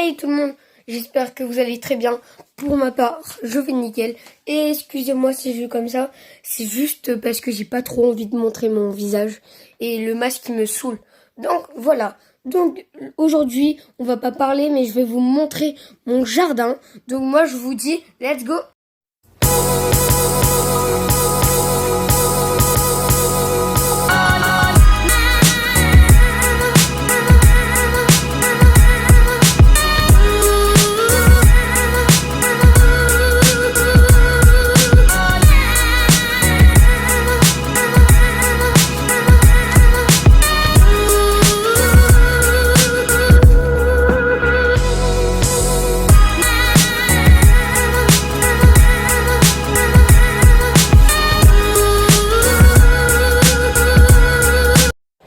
Hey tout le monde, j'espère que vous allez très bien. Pour ma part, je vais nickel. Et excusez-moi si je vais comme ça, c'est juste parce que j'ai pas trop envie de montrer mon visage et le masque me saoule. Donc voilà. Donc aujourd'hui, on va pas parler, mais je vais vous montrer mon jardin. Donc moi, je vous dis, let's go.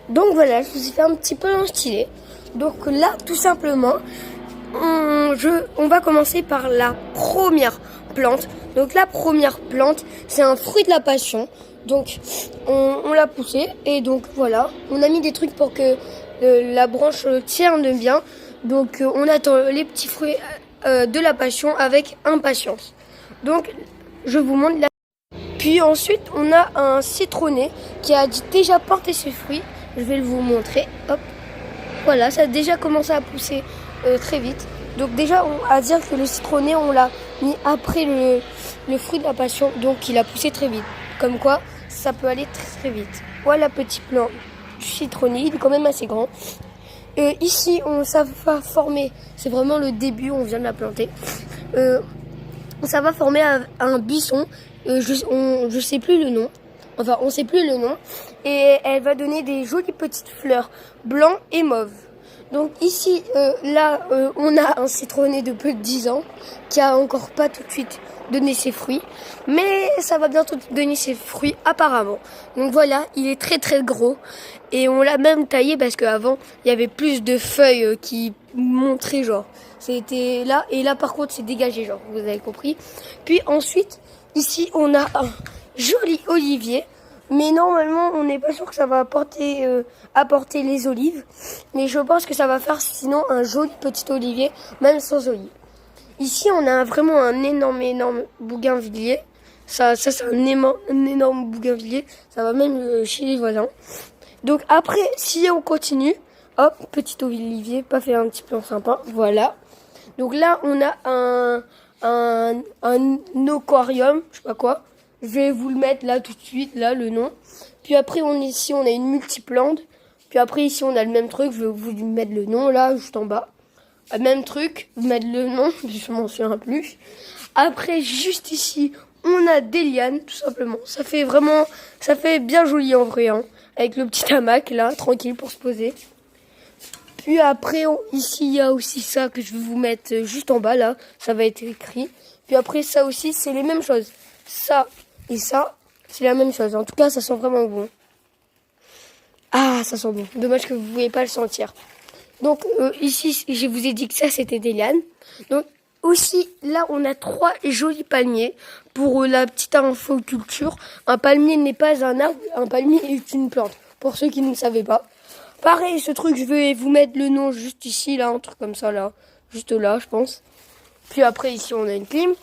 Donc voilà, je vous ai fait un petit peu stylé. Donc là, tout simplement, on va commencer par la première plante. Donc la première plante, c'est un fruit de la passion. Donc on l'a poussé et donc voilà, on a mis des trucs pour que la branche tienne bien. Donc on attend les petits fruits de la passion avec impatience. Donc je vous montre la... Puis ensuite, on a un citronnet qui a déjà porté ses fruits. Je vais vous montrer. Hop. Voilà, ça a déjà commencé à pousser très vite. Donc déjà, à dire que le citronnet, on l'a mis après le fruit de la passion. Donc il a poussé très vite. Comme quoi, ça peut aller très très vite. Voilà, petit plant du citronnet. Il est quand même assez grand. Ici, ça va former. C'est vraiment le début, on vient de la planter. Ça va former un buisson. Je sais plus le nom. Enfin, on sait plus le nom. Et elle va donner des jolies petites fleurs blancs et mauves. Donc ici, on a un citronnet de plus de 10 ans qui a encore pas tout de suite donné ses fruits. Mais ça va bientôt donner ses fruits apparemment. Donc voilà, il est très très gros. Et on l'a même taillé parce qu'avant, il y avait plus de feuilles qui montraient genre. C'était là. Et là par contre, c'est dégagé genre, vous avez compris. Puis ensuite, ici, on a un joli olivier. Mais normalement, on n'est pas sûr que ça va apporter les olives. Mais je pense que ça va faire sinon un joli petit olivier, même sans olives. Ici, on a vraiment un énorme bougainvillier. Ça c'est un énorme bougainvillier. Ça va même chez les voisins. Donc après, si on continue, hop, petit olivier, pas fait un petit plan sympa. Voilà. Donc là, on a un aquarium, je sais pas quoi. Je vais vous le mettre là tout de suite, là le nom. Puis après ici on a une multiplante. Puis après ici on a le même truc, je vais vous mettre le nom là juste en bas. Même truc, vous mettre le nom, je m'en souviens plus. Après juste ici on a des lianes tout simplement. Ça fait bien joli en vrai hein, avec le petit hamac là, tranquille pour se poser. Puis après ici il y a aussi ça que je vais vous mettre juste en bas là, ça va être écrit. Puis après ça aussi c'est les mêmes choses. Ça et ça, c'est la même chose. En tout cas, ça sent vraiment bon. Ah, ça sent bon. Dommage que vous ne pouvez pas le sentir. Donc, ici, je vous ai dit que ça, c'était des lianes. Donc, aussi, là, on a 3 jolis palmiers. Pour la petite infoculture, un palmier n'est pas un arbre, un palmier est une plante. Pour ceux qui ne savaient pas. Pareil, ce truc, je vais vous mettre le nom juste ici, là, un truc comme ça, là. Juste là, je pense. Puis après, ici, on a une clim.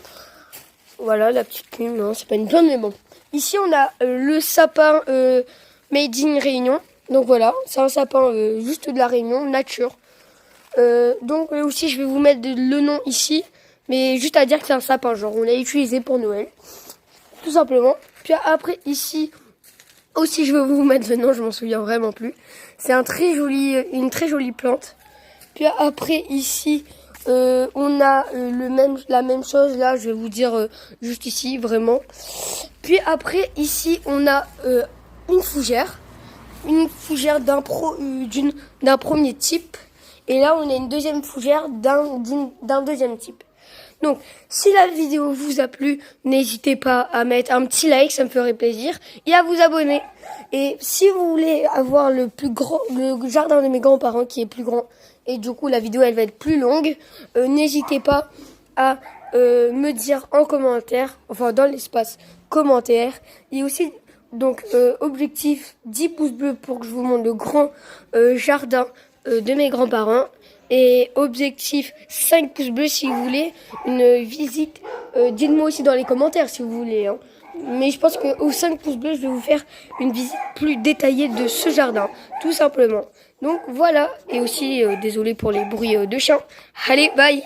Voilà, la petite clim, non, c'est pas une plante, mais bon. Ici, on a le sapin Made in Réunion. Donc voilà, c'est un sapin juste de la Réunion, nature. Donc aussi, je vais vous mettre le nom ici. Mais juste à dire que c'est un sapin, genre on l'a utilisé pour Noël. Tout simplement. Puis après, ici, je vais vous mettre le nom, je m'en souviens vraiment plus. C'est une très jolie plante. Puis après, ici... on a la même chose là, je vais vous dire juste ici, vraiment. Puis après, ici, on a une fougère d'un premier type. Et là, on a une deuxième fougère d'un deuxième type. Donc, si la vidéo vous a plu, n'hésitez pas à mettre un petit like, ça me ferait plaisir, et à vous abonner. Et si vous voulez avoir le jardin de mes grands-parents qui est plus grand, et du coup la vidéo elle va être plus longue, n'hésitez pas à me dire en commentaire, enfin dans l'espace commentaire, et aussi donc objectif 10 pouces bleus pour que je vous montre le grand jardin de mes grands-parents. Et objectif 5 pouces bleus si vous voulez une visite. Dites-moi aussi dans les commentaires si vous voulez. Hein. Mais je pense qu'aux 5 pouces bleus, je vais vous faire une visite plus détaillée de ce jardin, tout simplement. Donc voilà, et aussi désolé pour les bruits de chiens. Allez, bye!